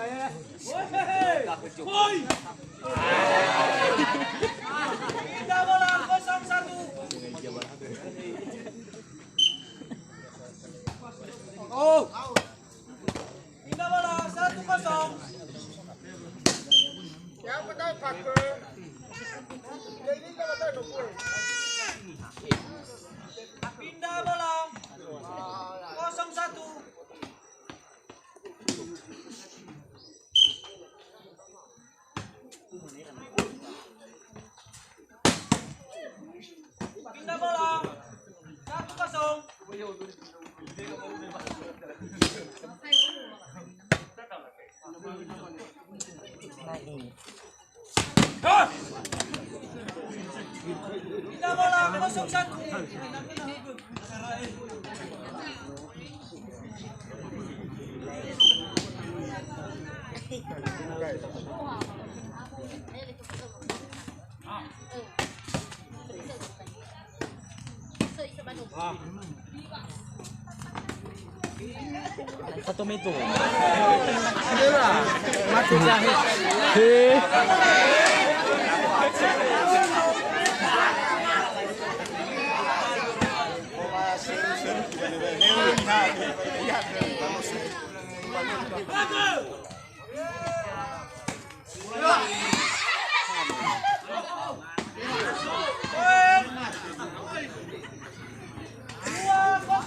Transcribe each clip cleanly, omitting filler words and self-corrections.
Woi. Pindah bola 0-1. Oh. Pindah bola 1-0. Yang pertama pakai. Jadi kita tahu dulu. Pindah bola 0-1. Pindah bola 1-0. Pindah bola 0-1. Satu meter. Mati jahit. Pindah bola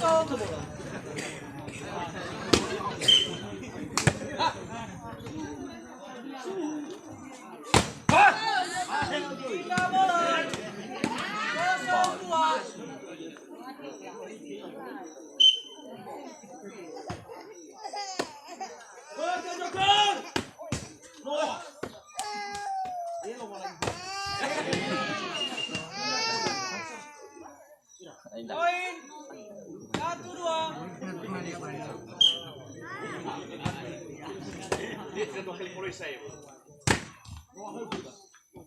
0-2. Poin 1-2.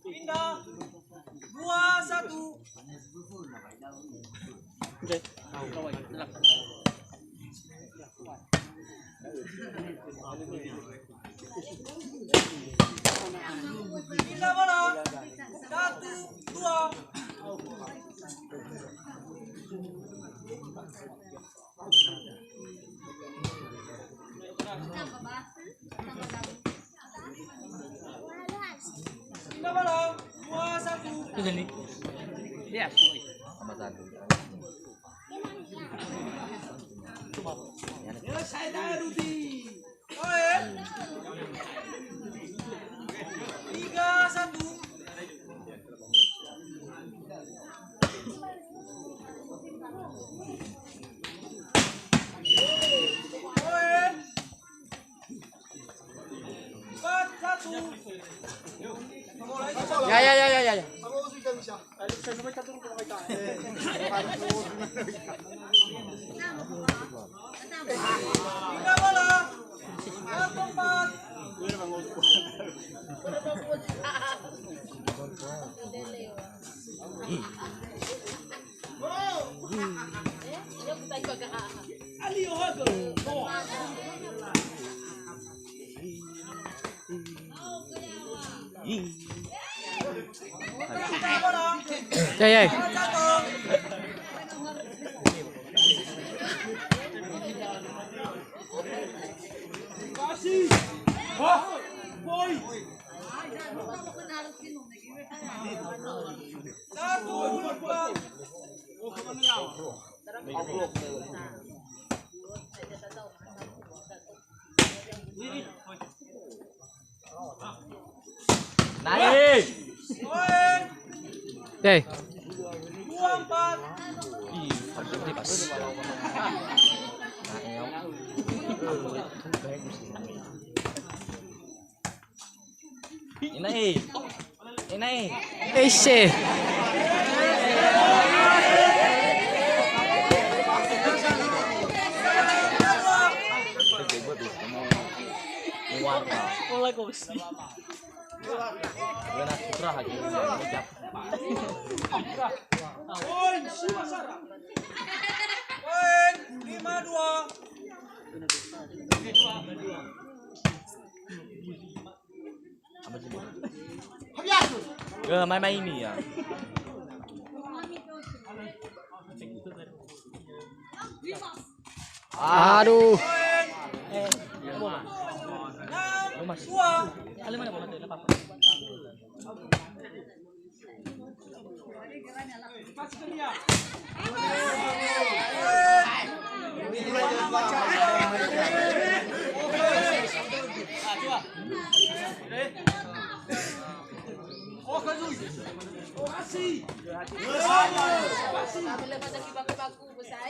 Pindah 2-1. Pindah bola 1-2. Pindah bola 2-1. Itu nih. Iya, sama satu. Selesai dah Rudi. Poin 3-1. Poin 4-1. Ya. Ako sudah bisa. Saya cuma satu rumah kita. Pindah bola 1-4. Pindah bola Ya. 4-1. Kasih. Wah. Boy. 1-2. Naik. Poin Oke. 2-4. Ih, hampir pas. Ini. Ese. Mulai kau sih. Wala sutra lagi. Poin Siwasara. Poin 5-2. Main-main ini ya. Aduh. Mas. Alam mana bola tu? Lepas. Oh, kasih. Boleh pasal baku-baku besar.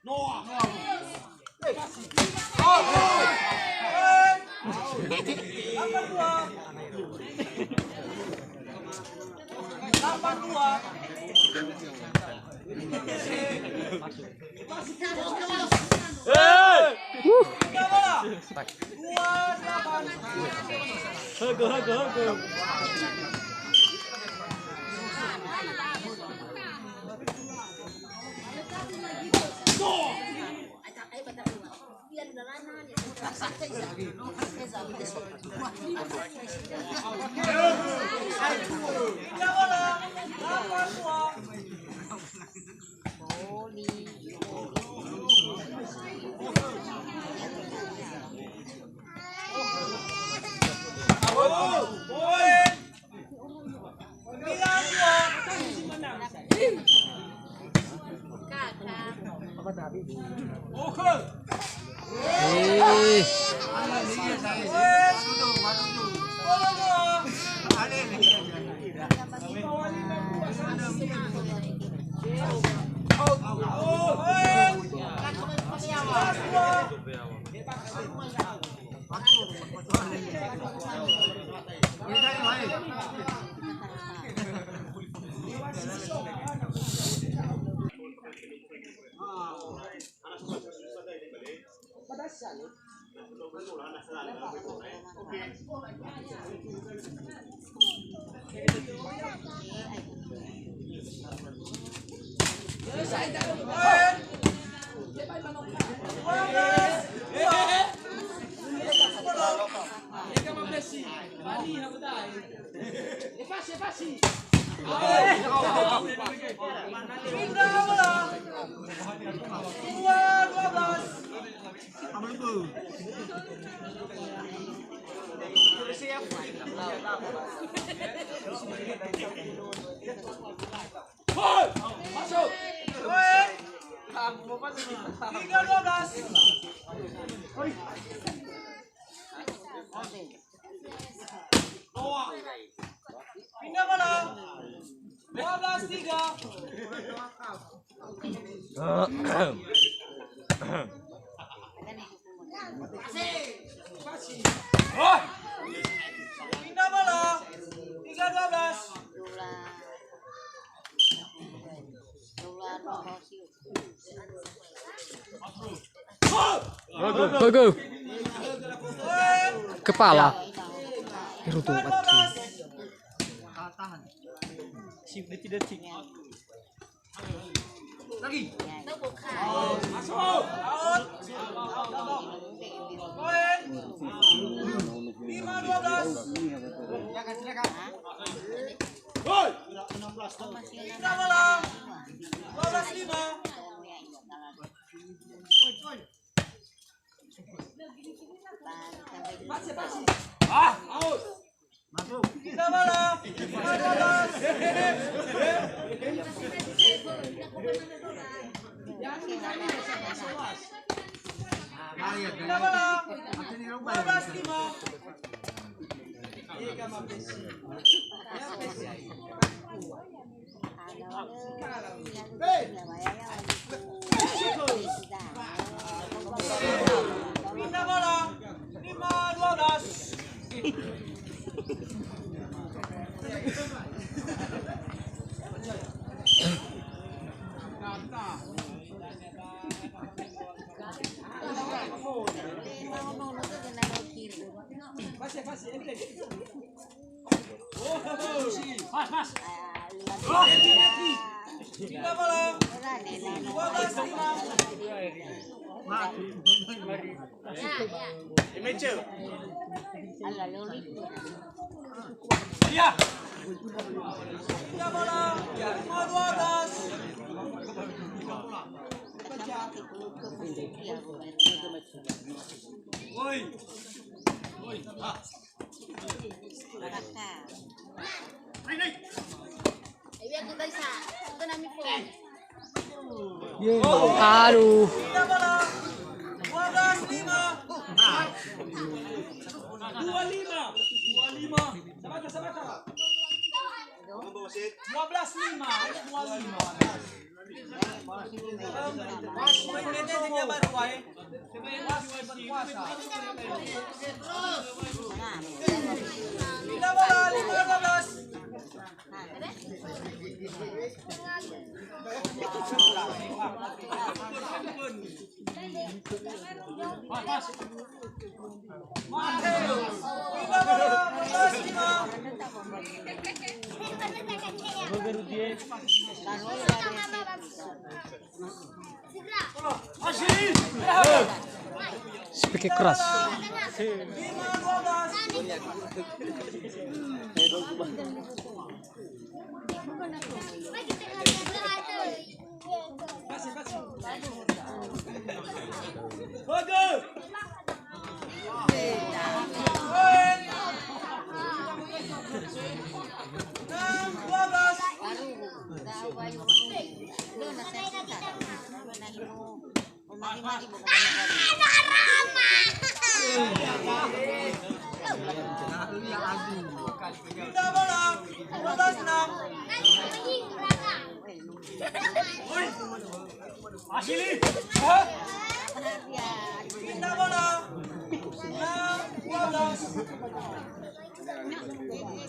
Noah. Masuk. 3-12. Pindah bola. 12-3. Pindah bola. 3-12. Go. Kepala. Rutuh mati. Shift detik. Lagi. Masuk. Out. Poin. 5-12. Gol. Pindah bola. 12-5. Out. Masuk. Pindah bola. 15. Pindah bola. 12-5. Pindah bola. 5-12. Tiga bola. 12-5. Iya. Tiga bola. 5-12. Woi. Biar kita bisa. Kita nami phone. Aduh. Tiga bola. 12-5. 25. Sabar. 12-5. 12-5. Mainnya dia baru wae. Tiga bola. 5-12. Tiga bola. 14-5. Speaker keras. 5-12. Bagus. Poin. 6-12. Tiga bola. 12-6. Asli. Tiga bola. 6-12. Tiga bola. 12-6. Poin.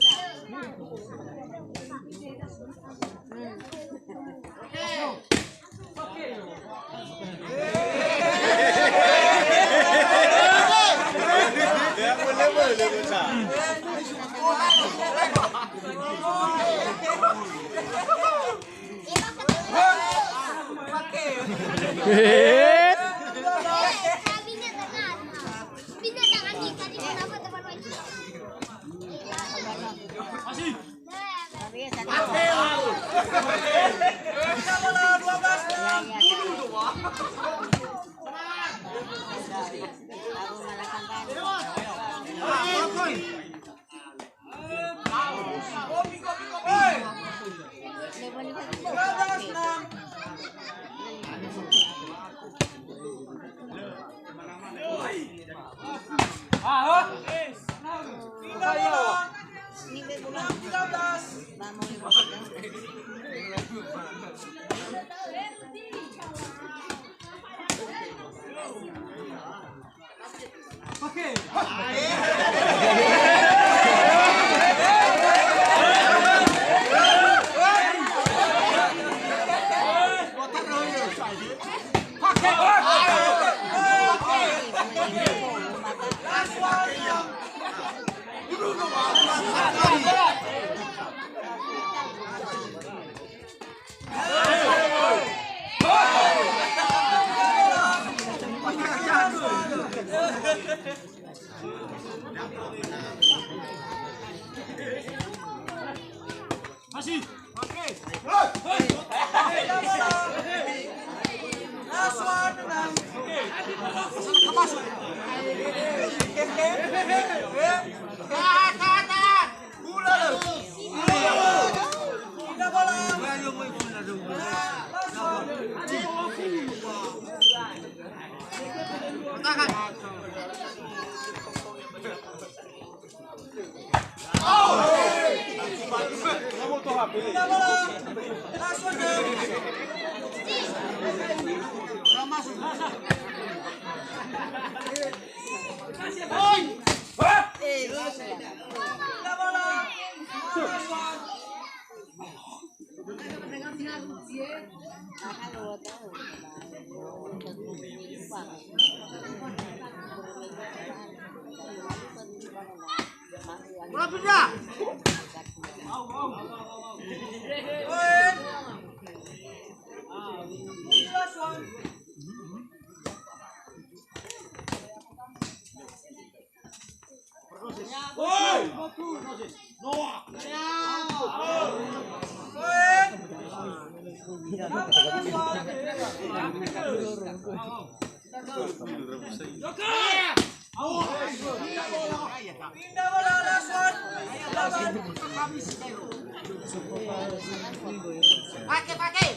12-6. Tiga bola. 6-13. Masih. Tiga bola. Last one. 6. Tiga bola. Last one. Tiga bola. Last one. Tiga bola. Last one. Bola pindah. Poin. Pindah bola lawan. Pakai.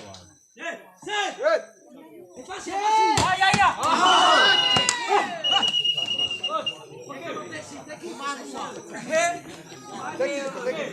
Lagi.